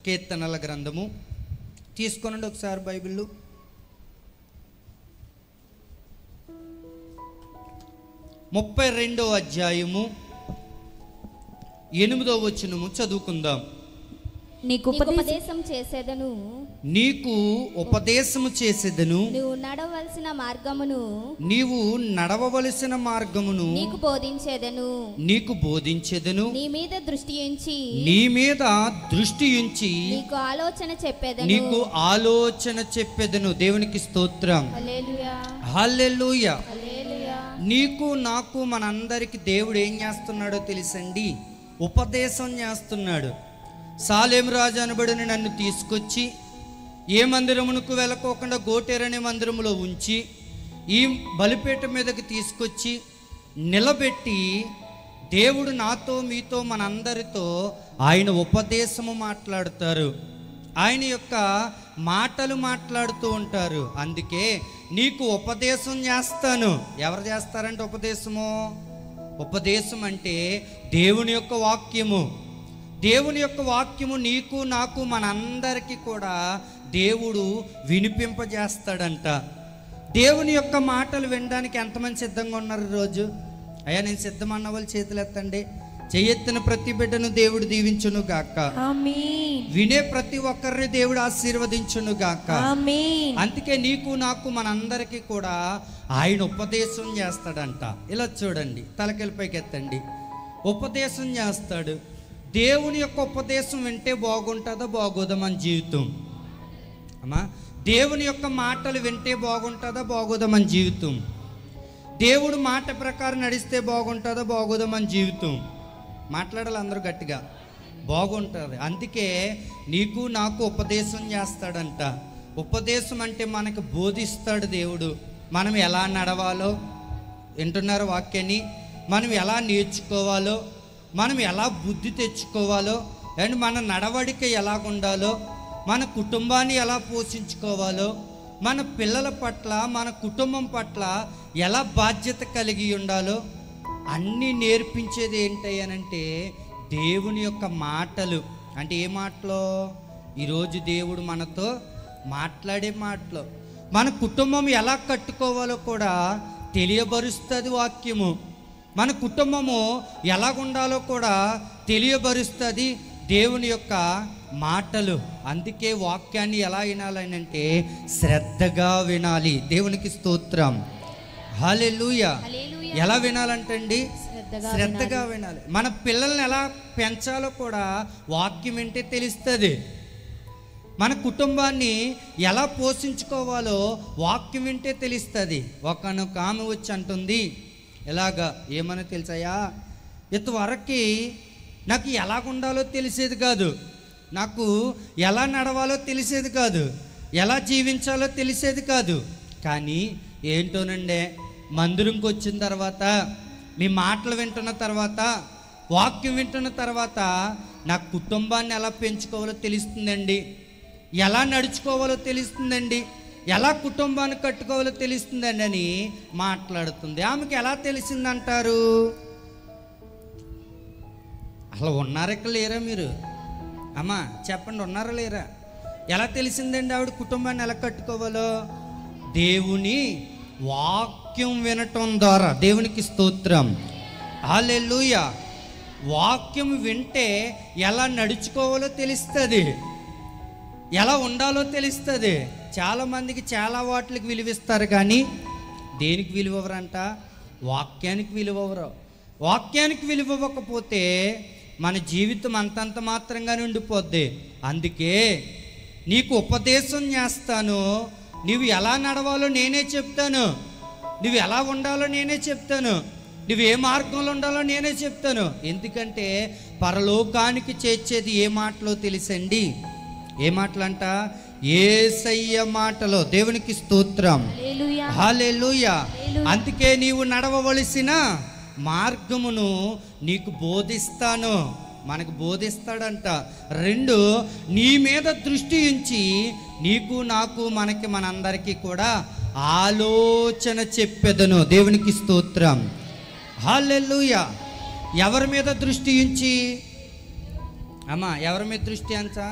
కీర్తనల గ్రంథము తీసుకొనండి ఒకసారి బైబిల్లో. 32వ అధ్యాయము 8వ వచనము చదువుకుందాం. నీకు ఉపదేశము చేసేదను నీవు నడవవలసిన మార్గమును నీకు బోధించేదను నీ మీద దృష్టి ఉంచి నీకు ఆలోచన చెప్పేదను. దేవునికి స్తోత్రం. హల్లెలూయా. నీకు నాకు మనందరికి దేవుడు ఏం చేస్తున్నాడో తెలుసండి, ఉపదేశం చేస్తున్నాడు. సాలేం రాజు అనబడిన నన్ను తీసుకొచ్చి ఏ మందిరమునకు వెళ్ళకోకుండా గోటేరనే మందిరములో ఉంచి ఈ బలిపీఠ మీదకి తీసుకొచ్చి నిలబెట్టి దేవుడు నాతో మీతో మనందరితో ఆయన ఉపదేశము మాట్లాడతారు, ఆయన యొక్క మాటలు మాట్లాడుతూ ఉంటారు. అందుకే నీకు ఉపదేశం చేస్తాను. ఎవరు చేస్తారంటే ఉపదేశం అంటే దేవుని యొక్క వాక్యము. దేవుని యొక్క వాక్యము నీకు నాకు మనందరికీ కూడా దేవుడు వినిపింపజేస్తాడంట. దేవుని యొక్క మాటలు వినడానికి ఎంతమంది సిద్ధంగా ఉన్నారు ఈరోజు? అయ్యా నేను సిద్ధమన్న వాళ్ళు చేతులు ఎత్తండి. చెయ్యెత్తిన ప్రతి బిడ్డను దేవుడు దీవించును గాక. వినే ప్రతి ఒక్కరిని దేవుడు ఆశీర్వదించును గాక. అందుకే నీకు నాకు మనందరికీ కూడా ఆయన ఉపదేశం చేస్తాడంట. ఇలా చూడండి, తలకెళ్ళపైకి ఎత్తండి. ఉపదేశం చేస్తాడు. దేవుని యొక్క ఉపదేశం వింటే బాగుంటుందో బాగోదో మన జీవితం? అమ్మా, దేవుని యొక్క మాటలు వింటే బాగుంటుందో బాగోదో మన జీవితం? దేవుడు మాట ప్రకారం నడిస్తే బాగుంటుందో బాగోదో మన జీవితం? మాట్లాడాలి అందరూ గట్టిగా. బాగుంటుంది. అందుకే నీకు నాకు ఉపదేశం చేస్తాడంట. ఉపదేశం అంటే మనకు బోధిస్తాడు దేవుడు. మనం ఎలా నడవాలో, వింటున్నారు వాక్యాన్ని, మనం ఎలా నేర్చుకోవాలో, మనం ఎలా బుద్ధి తెచ్చుకోవాలో, అండ్ మన నడవడిక ఎలాగుండాలో, మన కుటుంబాన్ని ఎలా పోషించుకోవాలో, మన పిల్లల పట్ల మన కుటుంబం పట్ల ఎలా బాధ్యత కలిగి ఉండాలో అన్నీ నేర్పించేది ఏంటంటే దేవుని యొక్క మాటలు. అంటే ఏ మాటలో? ఈరోజు దేవుడు మనతో మాట్లాడే మాటలు. మన కుటుంబం ఎలా కట్టుకోవాలో కూడా తెలియబరుస్తుంది వాక్యము. మన కుటుంబము ఎలాగుండాలో కూడా తెలియబరుస్తుంది దేవుని యొక్క మాటలు. అందుకే వాక్యాన్ని ఎలా వినాలని అంటే శ్రద్ధగా వినాలి. దేవునికి స్తోత్రం. హల్లెలూయా. ఎలా వినాలంటండి? శ్రద్ధగా వినాలి. మన పిల్లల్ని ఎలా పెంచాలో కూడా వాక్యం వింటే తెలుస్తుంది. మన కుటుంబాన్ని ఎలా పోషించుకోవాలో వాక్యం వింటే తెలుస్తుంది. ఒకనొక ఆమె వచ్చి అంటుంది ఎలాగా, ఏమని తెలుసాయా, ఇంతవరకు నాకు ఎలాగుండాలో తెలిసేది కాదు, నాకు ఎలా నడవాలో తెలిసేది కాదు, ఎలా జీవించాలో తెలిసేది కాదు. కానీ ఏంటోనండి, మందిరంకి వచ్చిన తర్వాత, మీ మాటలు వింటున్న తర్వాత, వాక్యం వింటున్న తర్వాత నా కుటుంబాన్ని ఎలా పెంచుకోవాలో తెలుస్తుందండి, ఎలా నడుచుకోవాలో తెలుస్తుందండి, ఎలా కుటుంబాన్ని కట్టుకోవాలో తెలుస్తుందండి అని మాట్లాడుతుంది. ఆమెకి ఎలా తెలిసిందంటారు? అసలు ఉన్నారా ఇక్కడ లేరా మీరు? అమ్మా చెప్పండి, ఉన్నారా లేరా? ఎలా తెలిసిందండి ఆవిడ కుటుంబాన్ని ఎలా కట్టుకోవాలో? దేవుని వాక్యం వినటం ద్వారా. దేవునికి స్తోత్రం. హల్లెలూయా. వాక్యం వింటే ఎలా నడుచుకోవాలో తెలుస్తుంది, ఎలా ఉండాలో తెలుస్తుంది. చాలామందికి చాలా వాటికి విలువిస్తారు, కానీ దేనికి విలువవరంట? వాక్యానికి విలువవరు. వాక్యానికి విలువవ్వకపోతే మన జీవితం అంతంత మాత్రంగానే ఉండిపోద్ది. అందుకే నీకు ఉపదేశం చేస్తాను, నువ్వు ఎలా నడవాలో నేనే చెప్తాను, నువ్వు ఎలా ఉండాలో నేనే చెప్తాను, నువ్వు ఏ మార్గంలో ఉండాలో నేనే చెప్తాను. ఎందుకంటే పరలోకానికి చేర్చేది ఏ మాటలో తెలుసండి? ఏ మాటలంట? యేసయ్య మాటలో. దేవునికి స్తోత్రం. హల్లెలూయా. అందుకే నీవు నడవవలసిన మార్గమును నీకు బోధిస్తాను. మనకు బోధిస్తాడంట. 2, నీ మీద దృష్టి ఉంచి నీకు నాకు మనకి మనందరికీ కూడా ఆలోచన చెప్పెదను. దేవునికి స్తోత్రం. హల్లెలూయా. ఎవరి మీద దృష్టి ఉంచి? అమ్మా ఎవరి మీద దృష్టి అంచా?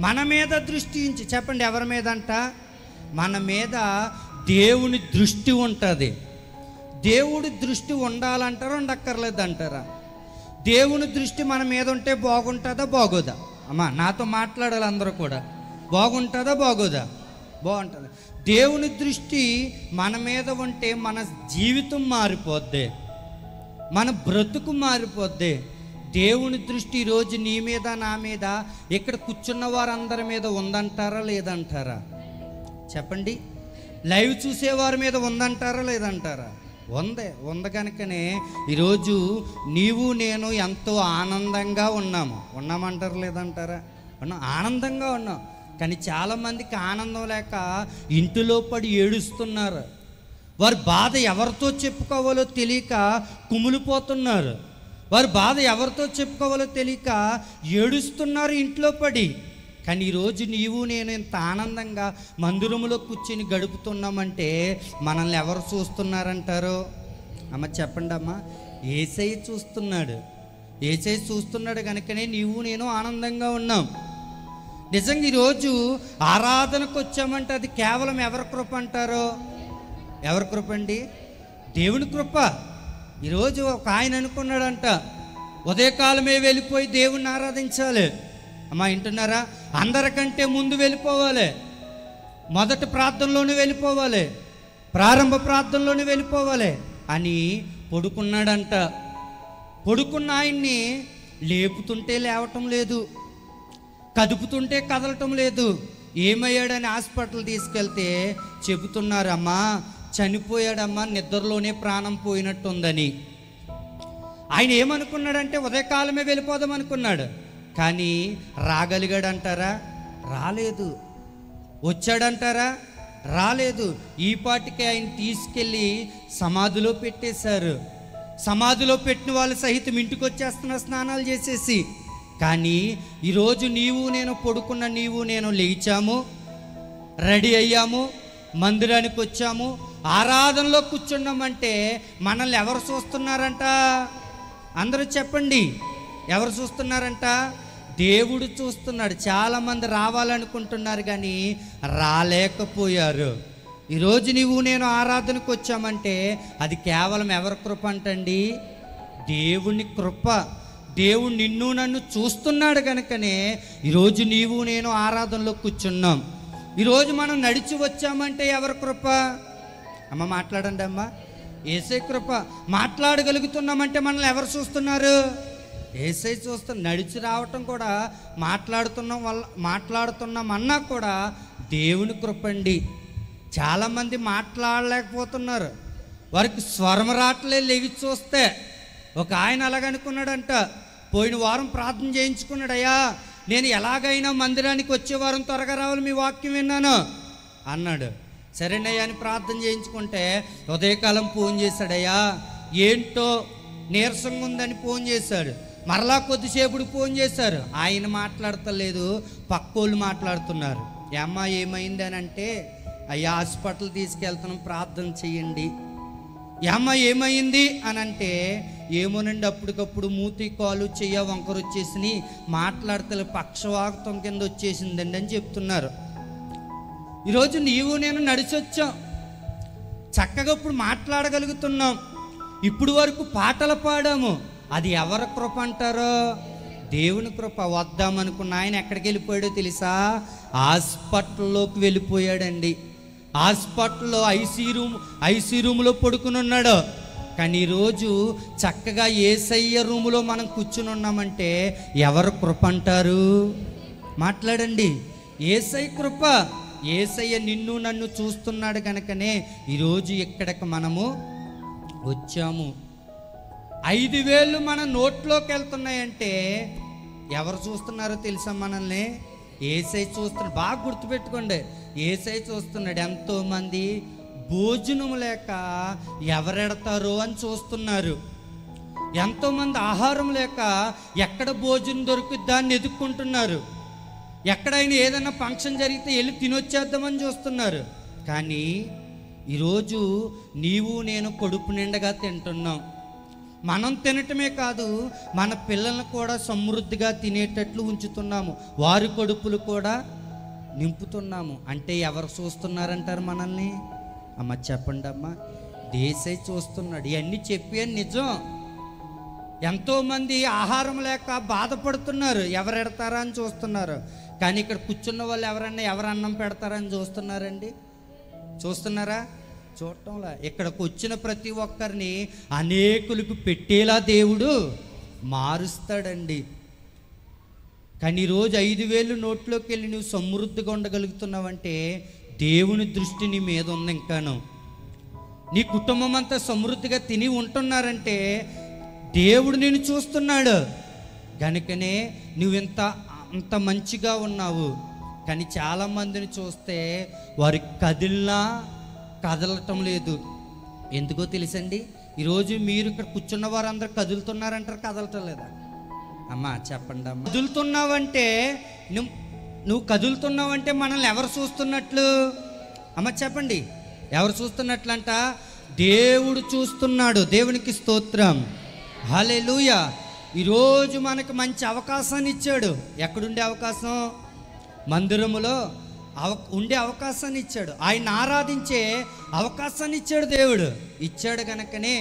మన మీద దృష్టి ఉంచి, చెప్పండి ఎవరి మీద అంట? మన మీద దేవుని దృష్టి ఉంటుంది. దేవుడి దృష్టి ఉండాలంటారా ఉండక్కర్లేదంటారా? దేవుని దృష్టి మన మీద ఉంటే బాగుంటుందా బాగోదా? అమ్మా నాతో మాట్లాడాలి అందరూ కూడా. బాగుంటుందా బాగోదా? బాగుంటుంది. దేవుని దృష్టి మన మీద ఉంటే మన జీవితం మారిపోద్ది, మన బ్రతుకు మారిపోద్ది. దేవుని దృష్టి ఈరోజు నీ మీద నా మీద ఇక్కడ కూర్చున్న వారందరి మీద ఉందంటారా లేదంటారా? చెప్పండి. లైవ్ చూసేవారి మీద ఉందంటారా లేదంటారా? ఉంది కనుకనే ఈరోజు నీవు నేను ఎంతో ఆనందంగా ఉన్నామంటారా లేదంటారా? ఆనందంగా ఉన్నాం. కానీ చాలామందికి ఆనందం లేక ఇంటిలో పడి ఏడుస్తున్నారు. వారి బాధ ఎవరితో చెప్పుకోవాలో తెలియక కుమిలిపోతున్నారు. వారి బాధ ఎవరితో చెప్పుకోవాలో తెలియక ఏడుస్తున్నారు ఇంట్లో పడి. కానీ ఈరోజు నీవు నేను ఇంత ఆనందంగా మందిరంలో కూర్చొని గడుపుతున్నామంటే మనల్ని ఎవరు చూస్తున్నారంటారో? అమ్మ చెప్పండి అమ్మ. యేసయ్య చూస్తున్నాడు. యేసయ్య చూస్తున్నాడు కనుకనే నీవు నేను ఆనందంగా ఉన్నాం. నిజంగా ఈరోజు ఆరాధనకు వచ్చామంటే అది కేవలం ఎవరి కృప అంటారో? ఎవరి కృప అండి? దేవుని కృప. ఈరోజు ఒక ఆయన అనుకున్నాడంట, ఉదయకాలమే వెళ్ళిపోయి దేవుణ్ణి ఆరాధించాలి. అమ్మా వింటున్నారా? అందరికంటే ముందు వెళ్ళిపోవాలి, మొదటి ప్రార్థనలోనే వెళ్ళిపోవాలి, ప్రారంభ ప్రార్థనలోనే వెళ్ళిపోవాలి అని పడుకున్నాడంట. పడుకున్న ఆయన్ని లేపుతుంటే లేవటం లేదు, కదుపుతుంటే కదలటం లేదు. ఏమయ్యాడని హాస్పిటల్ తీసుకెళ్తే చెబుతున్నారు, అమ్మా చనిపోయాడమ్మా, నిద్రలోనే ప్రాణం పోయినట్టుందని. ఆయన ఏమనుకున్నాడంటే ఉదయకాలమే వెళ్ళిపోదాం అనుకున్నాడు. కానీ రాగలిగాడంటారా? రాలేదు. వచ్చాడంటారా? రాలేదు. ఈ పాటికి ఆయన తీసుకెళ్ళి సమాధిలో పెట్టేశారు. సమాధిలో పెట్టిన వాళ్ళు సహితం ఇంటికి వచ్చేస్తున్న స్నానాలు చేసేసి. కానీ ఈరోజు నీవు నేను పడుకున్న నీవు నేను లేచాము, రెడీ అయ్యాము, మందిరానికి వచ్చాము, ఆరాధనలో కూర్చున్నామంటే మనల్ని ఎవరు చూస్తున్నారంట? అందరూ చెప్పండి. ఎవరు చూస్తున్నారంట? దేవుడు చూస్తున్నాడు. చాలామంది రావాలనుకుంటున్నారు కానీ రాలేకపోయారు. ఈరోజు నీవు నేను ఆరాధనకు వచ్చామంటే అది కేవలం ఎవరి కృప అంటండి? దేవుని కృప. దేవుడు నిన్ను నన్ను చూస్తున్నాడు కనుకనే ఈరోజు నీవు నేను ఆరాధనలో కూర్చున్నాం. ఈరోజు మనం నడిచి వచ్చామంటే ఎవరి కృప? అమ్మ మాట్లాడండి అమ్మ. యేసయ్య కృప. మాట్లాడగలుగుతున్నామంటే మనల్ని ఎవరు చూస్తున్నారు? యేసయ్య చూస్తున్న. నడిచి రావటం కూడా మాట్లాడుతున్నామన్నా కూడా దేవుని కృప అండి. చాలామంది మాట్లాడలేకపోతున్నారు, వారికి స్వరం రాట్లే లేవి చూస్తే. ఒక ఆయన అలాగనుకున్నాడంట, పోయిన వారం ప్రార్థన చేయించుకున్నాడు, అయ్యా నేను ఎలాగైనా మందిరానికి వచ్చే వారం త్వరగా రావాలి, మీ వాక్యం విన్నాను అన్నాడు. సరేనయ్యా అని ప్రార్థన చేయించుకుంటే ఉదయకాలం ఫోన్ చేశాడయ్యా, ఏంటో నీరసంగా ఉందని ఫోన్ చేశాడు. మరలా కొద్దిసేపుడు ఫోన్ చేశారు. ఆయన మాట్లాడతలేదు, పక్కోళ్ళు మాట్లాడుతున్నారు. అమ్మ ఏమైంది అని అంటే, అయ్యా హాస్పిటల్ తీసుకెళ్తున్నాం ప్రార్థన చెయ్యండి. అమ్మ ఏమైంది అని అంటే, ఏమోనండి అప్పటికప్పుడు మూతి కాలు చెయ్య వంకరు వచ్చేసి మాట్లాడతలే, పక్షవాతం కింద వచ్చేసిందండి అని చెప్తున్నారు. ఈరోజు నీవు నేను నడిచొచ్చాం, చక్కగా ఇప్పుడు మాట్లాడగలుగుతున్నాం, ఇప్పుడు వరకు పాటలు పాడాము. అది ఎవరి కృప అంటారో? దేవుని కృప. వద్దామనుకున్న ఆయన ఎక్కడికి వెళ్ళిపోయాడో తెలుసా? హాస్పిటల్లోకి వెళ్ళిపోయాడండి. హాస్పిటల్లో ఐసీ రూమ్లో పడుకుని ఉన్నాడు. కానీ ఈరోజు చక్కగా యేసయ్య రూములో మనం కూర్చుని ఉన్నామంటే ఎవరు కృప అంటారు? మాట్లాడండి. యేసయ్య కృప. యేసయ్య నిన్ను నన్ను చూస్తున్నాడు కనుకనే ఈరోజు ఇక్కడికి మనము వచ్చాము. 5,000 మన నోట్లోకి వెళ్తున్నాయంటే ఎవరు చూస్తున్నారో తెలుసా? మనల్ని యేసయ్య చూస్తున్నాడు. బాగా గుర్తుపెట్టుకోండి, యేసయ్య చూస్తున్నాడు. ఎంతోమంది భోజనం లేక ఎవరెడతారో అని చూస్తున్నారు. ఎంతోమంది ఆహారం లేక ఎక్కడ భోజనం దొరుకుద్దా అని ఎదుక్కుంటున్నారు. ఎక్కడైనా ఏదైనా ఫంక్షన్ జరిగితే వెళ్ళి తినొచ్చేద్దామని చూస్తున్నారు. కానీ ఈరోజు నీవు నేను కడుపు నిండగా తింటున్నాం. మనం తినటమే కాదు, మన పిల్లలను కూడా సమృద్ధిగా తినేటట్లు ఉంచుతున్నాము, వారి కడుపులు కూడా నింపుతున్నాము. అంటే ఎవరు చూస్తున్నారంటారు మనల్ని? అమ్మ చెప్పండి అమ్మ. దేశే చూస్తున్నాడు. ఇవన్నీ చెప్పే నిజం. ఎంతోమంది ఆహారం లేక బాధపడుతున్నారు, ఎవరు ఎడతారా అని చూస్తున్నారు. కానీ ఇక్కడ కూర్చున్న వాళ్ళు ఎవరు అన్నం పెడతారని చూస్తున్నారండి? చూస్తున్నారా? చూడటంలా. ఇక్కడికి వచ్చిన ప్రతి ఒక్కరిని అనేకులకు పెట్టేలా దేవుడు మారుస్తాడండి. కానీ ఈరోజు 5,000 నోట్లోకి వెళ్ళి నువ్వు సమృద్ధిగా ఉండగలుగుతున్నావంటే దేవుని దృష్టి నీ మీద ఉంది. ఇంకాను నీ కుటుంబం అంతా సమృద్ధిగా తిని ఉంటున్నారంటే దేవుడు నిన్ను చూస్తున్నాడు. కనుకనే అంత మంచిగా ఉన్నావు. కానీ చాలామందిని చూస్తే వారి కదలటం లేదు. ఎందుకో తెలుసండి? ఈరోజు మీరు ఇక్కడ కూర్చున్న వారందరూ కదులుతున్నారంటారు, కదలటం లేదా? అమ్మా చెప్పండి అమ్మ. కదులుతున్నావంటే నువ్వు కదులుతున్నావంటే మనల్ని ఎవరు చూస్తున్నట్లు? అమ్మ చెప్పండి, ఎవరు చూస్తున్నట్లంట? దేవుడు చూస్తున్నాడు. దేవునికి స్తోత్రం, హల్లెలూయా. ఈరోజు మనకు మంచి అవకాశాన్ని ఇచ్చాడు. ఎక్కడుండే అవకాశం? మందిరములో ఉండే అవకాశాన్ని ఇచ్చాడు. ఆయన ఆరాధించే అవకాశాన్ని ఇచ్చాడు దేవుడు. ఇచ్చాడు కనుకనే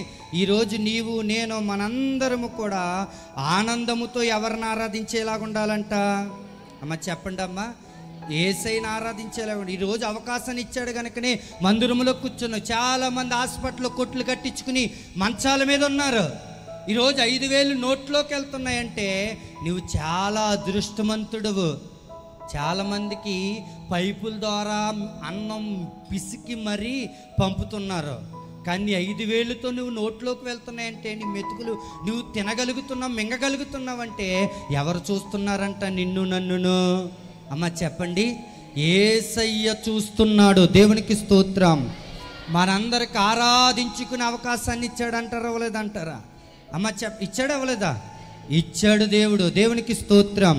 ఈరోజు నీవు నేను మనందరము కూడా ఆనందముతో ఎవరిని ఆరాధించేలాగా ఉండాలంట? అమ్మ చెప్పండి అమ్మ. యేసయ్యని ఆరాధించేలాగా. ఈరోజు అవకాశాన్ని ఇచ్చాడు కనుకనే మందిరంలో కూర్చున్నావు. చాలామంది హాస్పిటల్లో కొట్లు కట్టించుకుని మంచాల మీద ఉన్నారు. ఈరోజు 5,000 నోట్లోకి వెళ్తున్నాయంటే నువ్వు చాలా అదృష్టవంతుడువు. చాలామందికి పైపుల ద్వారా అన్నం పిసికి మరీ పంపుతున్నారు. కానీ 5,000తో నువ్వు నోట్లోకి వెళ్తున్నాయంటే నీ మెతుకులు నువ్వు తినగలుగుతున్నావు, మింగగలుగుతున్నావంటే ఎవరు చూస్తున్నారంట? నిన్ను నన్నును. అమ్మ చెప్పండి, యేసయ్య చూస్తున్నాడు. దేవునికి స్తోత్రం. మనందరికి ఆరాధించుకునే అవకాశాన్ని ఇచ్చాడంటారా అవ్వలేదంటారా? అమ్మ ఇచ్చాడు అవ్వలేదా? ఇచ్చాడు దేవుడు. దేవునికి స్తోత్రం.